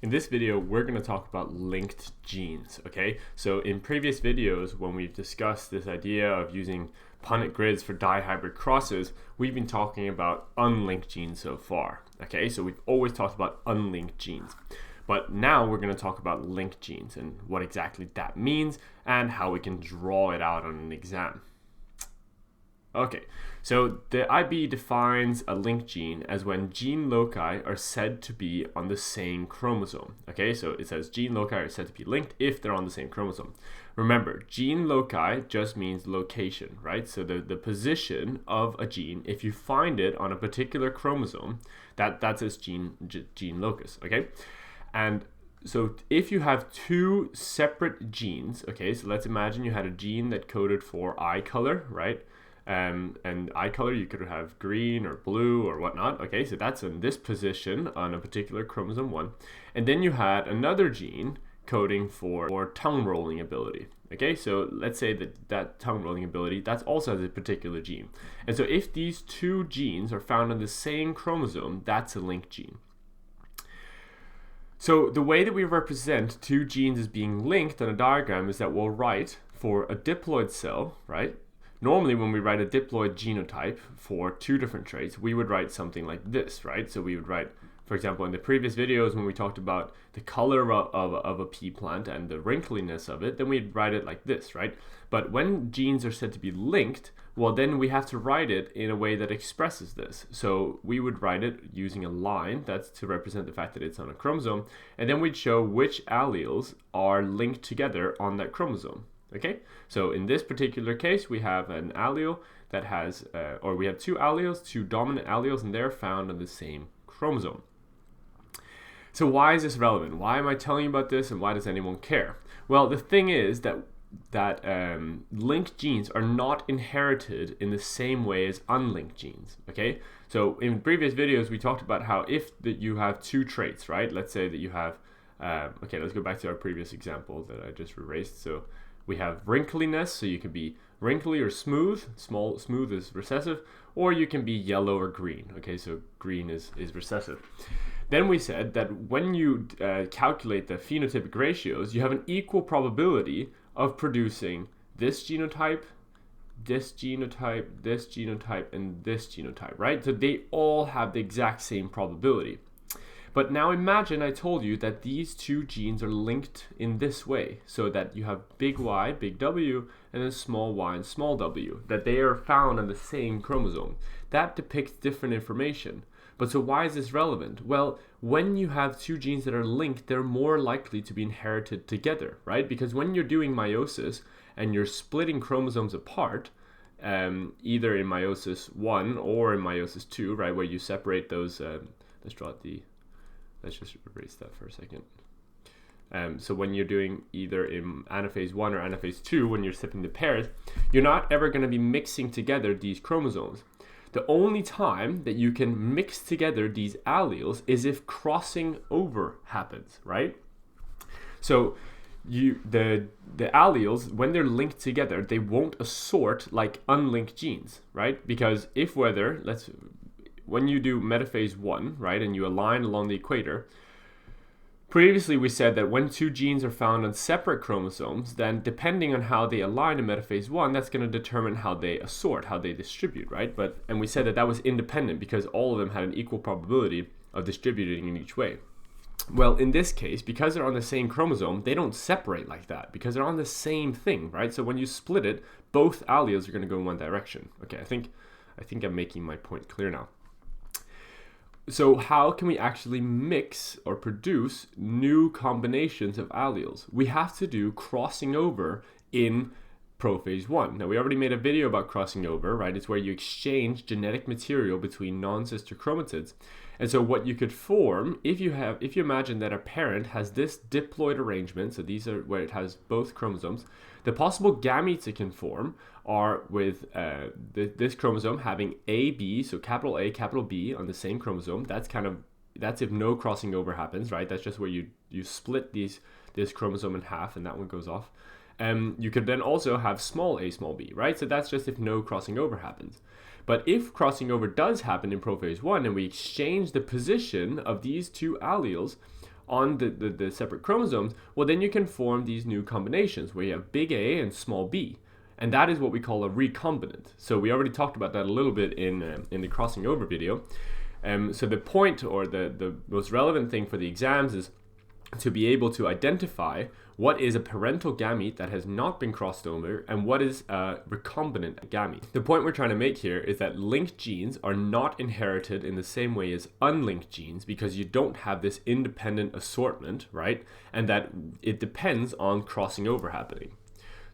In this video, we're going to talk about linked genes, okay? So in previous videos, when we've discussed this idea of using Punnett grids for dihybrid crosses, we've been talking about unlinked genes so far, okay? So we've always talked about unlinked genes. But now we're going to talk about linked genes and what exactly that means and how we can draw it out on an exam. Okay, so the IB defines a linked gene as when gene loci are said to be on the same chromosome. Okay, so it says gene loci are said to be linked if they're on the same chromosome. Remember, gene loci just means location, right? So the position of a gene, if you find it on a particular chromosome, that's its gene locus, okay? And so if you have two separate genes, okay, so let's imagine you had a gene that coded for eye color, right? And eye color, you could have green or blue or whatnot. Okay, so that's in this position on a particular chromosome 1. And then you had another gene coding for tongue rolling ability. Okay, so let's say that tongue rolling ability, that's also has a particular gene. And so if these two genes are found on the same chromosome, that's a linked gene. So the way that we represent two genes as being linked on a diagram is that we'll write for a diploid cell, right? Normally, when we write a diploid genotype for two different traits, we would write something like this, right? So we would write, for example, in the previous videos when we talked about the color of a pea plant and the wrinkliness of it, then we'd write it like this, right? But when genes are said to be linked, well, then we have to write it in a way that expresses this. So we would write it using a line that's to represent the fact that it's on a chromosome, and then we'd show which alleles are linked together on that chromosome. Okay, so in this particular case, we have an allele that has, or we have two alleles, two dominant alleles, and they're found on the same chromosome. So why is this relevant? Why am I telling you about this, and why does anyone care? Well, the thing is that linked genes are not inherited in the same way as unlinked genes, okay? So in previous videos, we talked about how if you have two traits, right? Let's say that you have, okay, let's go back to our previous example that I just erased. So we have wrinkliness, so you can be wrinkly or smooth. Smooth is recessive, or you can be yellow or green. Okay, so green is recessive. Then we said that when you calculate the phenotypic ratios, you have an equal probability of producing this genotype, this genotype, this genotype, and this genotype, right? So they all have the exact same probability. But now imagine I told you that these two genes are linked in this way, so that you have big Y, big W, and then small y and small w, that they are found on the same chromosome. That depicts different information. But so why is this relevant? Well, when you have two genes that are linked, they're more likely to be inherited together, right? Because when you're doing meiosis and you're splitting chromosomes apart, either in meiosis 1 or in meiosis 2, right, where you separate those, let's just erase that for a second. So when you're doing either in anaphase 1 or anaphase 2, when you're splitting the pairs, you're not ever going to be mixing together these chromosomes. The only time that you can mix together these alleles is if crossing over happens, right? So the alleles, when they're linked together, they won't assort like unlinked genes, right? Because when you do metaphase 1, right, and you align along the equator, previously we said that when two genes are found on separate chromosomes, then depending on how they align in metaphase 1, that's going to determine how they assort, how they distribute, right? And we said that was independent because all of them had an equal probability of distributing in each way. Well, in this case, because they're on the same chromosome, they don't separate like that because they're on the same thing, right? So when you split it, both alleles are going to go in one direction. Okay, I think I'm making my point clear now. So how can we actually mix or produce new combinations of alleles? We have to do crossing over in prophase 1. Now, we already made a video about crossing over, right? It's where you exchange genetic material between non-sister chromatids. And so what you could form, if you imagine that a parent has this diploid arrangement, so these are where it has both chromosomes, the possible gametes it can form are with this chromosome having AB, so capital A, capital B on the same chromosome. That's if no crossing over happens, right? That's just where you split this chromosome in half and that one goes off. You could then also have small a, small b, right? So that's just if no crossing over happens. But if crossing over does happen in prophase 1 and we exchange the position of these two alleles on the separate chromosomes, well, then you can form these new combinations where you have big A and small b. And that is what we call a recombinant. So we already talked about that a little bit in the crossing over video. So the point, or the most relevant thing for the exams, is to be able to identify what is a parental gamete that has not been crossed over and what is a recombinant gamete. The point we're trying to make here is that linked genes are not inherited in the same way as unlinked genes, because you don't have this independent assortment, right? And that it depends on crossing over happening.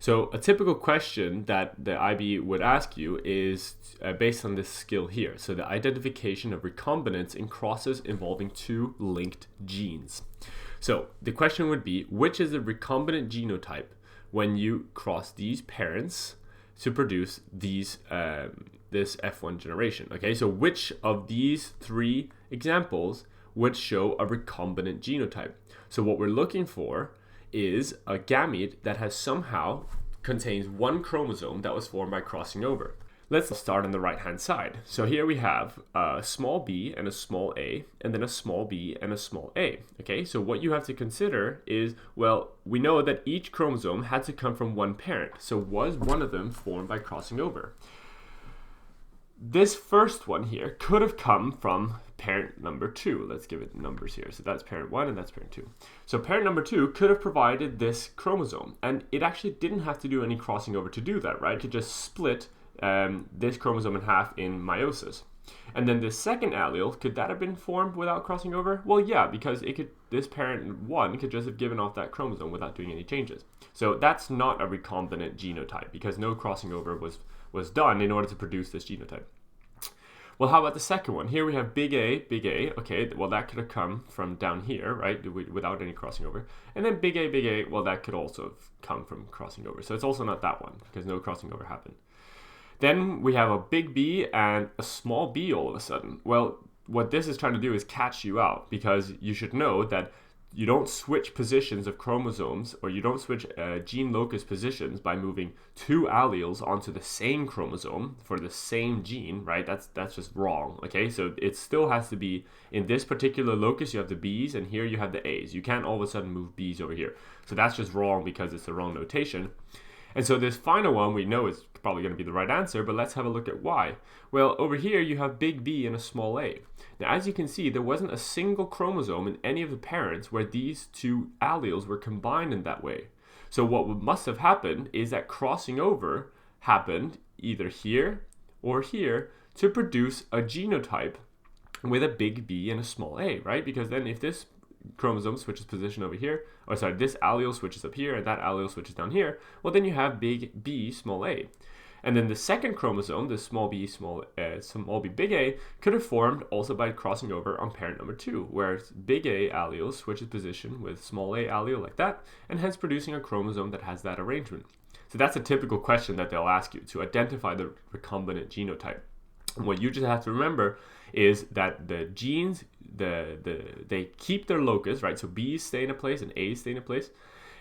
So a typical question that the IB would ask you is based on this skill here. So the identification of recombinants in crosses involving two linked genes. So the question would be, which is the recombinant genotype when you cross these parents to produce these this F1 generation? Okay, so which of these three examples would show a recombinant genotype? So what we're looking for is a gamete that has somehow contains one chromosome that was formed by crossing over. Let's start on the right hand side. So here we have a small b and a small a, and then a small b and a small a. Okay, so what you have to consider is, well, we know that each chromosome had to come from one parent. So was one of them formed by crossing over? This first one here could have come from parent number 2. Let's give it numbers here. So that's parent 1 and that's parent 2. So parent number 2 could have provided this chromosome, and it actually didn't have to do any crossing over to do that, right? It could just split this chromosome in half in meiosis. And then the second allele, could that have been formed without crossing over? Well, yeah, because this parent 1 could just have given off that chromosome without doing any changes. So that's not a recombinant genotype, because no crossing over was done in order to produce this genotype. Well, how about the second one? Here we have big A, okay, well that could have come from down here, right, without any crossing over. And then big A, well that could also have come from crossing over. So it's also not that one, because no crossing over happened. Then we have a big B and a small b all of a sudden. Well, what this is trying to do is catch you out, because you should know that you don't switch positions of chromosomes, or you don't switch gene locus positions by moving two alleles onto the same chromosome for the same gene, right? That's just wrong, okay? So it still has to be in this particular locus, you have the B's, and here you have the A's. You can't all of a sudden move B's over here. So that's just wrong because it's the wrong notation. And so this final one we know is probably going to be the right answer, but let's have a look at why. Well, over here you have big B and a small a. Now, as you can see, there wasn't a single chromosome in any of the parents where these two alleles were combined in that way. So what must have happened is that crossing over happened either here or here to produce a genotype with a big B and a small a, right? Because then if this chromosome switches position over here, or sorry, this allele switches up here and that allele switches down here, well then you have big B, small a. And then the second chromosome, the small b, big A, could have formed also by crossing over on parent number 2, where big A allele switches position with small a allele like that, and hence producing a chromosome that has that arrangement. So that's a typical question that they'll ask you, to identify the recombinant genotype. And what you just have to remember is that the genes, they keep their locus, right? So B's stay in a place and A's stay in a place.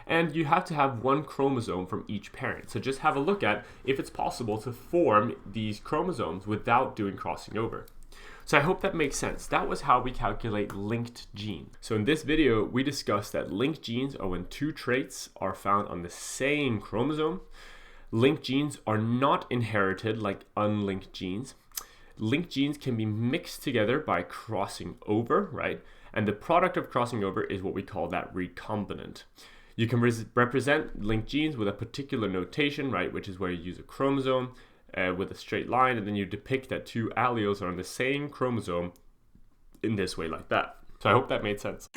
And you have to have one chromosome from each parent. So just have a look at if it's possible to form these chromosomes without doing crossing over. So I hope that makes sense. That was how we calculate linked genes. So in this video, we discussed that linked genes are when two traits are found on the same chromosome. Linked genes are not inherited like unlinked genes. Linked genes can be mixed together by crossing over, right? And the product of crossing over is what we call that recombinant. You can represent linked genes with a particular notation, right, which is where you use a chromosome with a straight line, and then you depict that two alleles are on the same chromosome in this way like that. So I hope that made sense.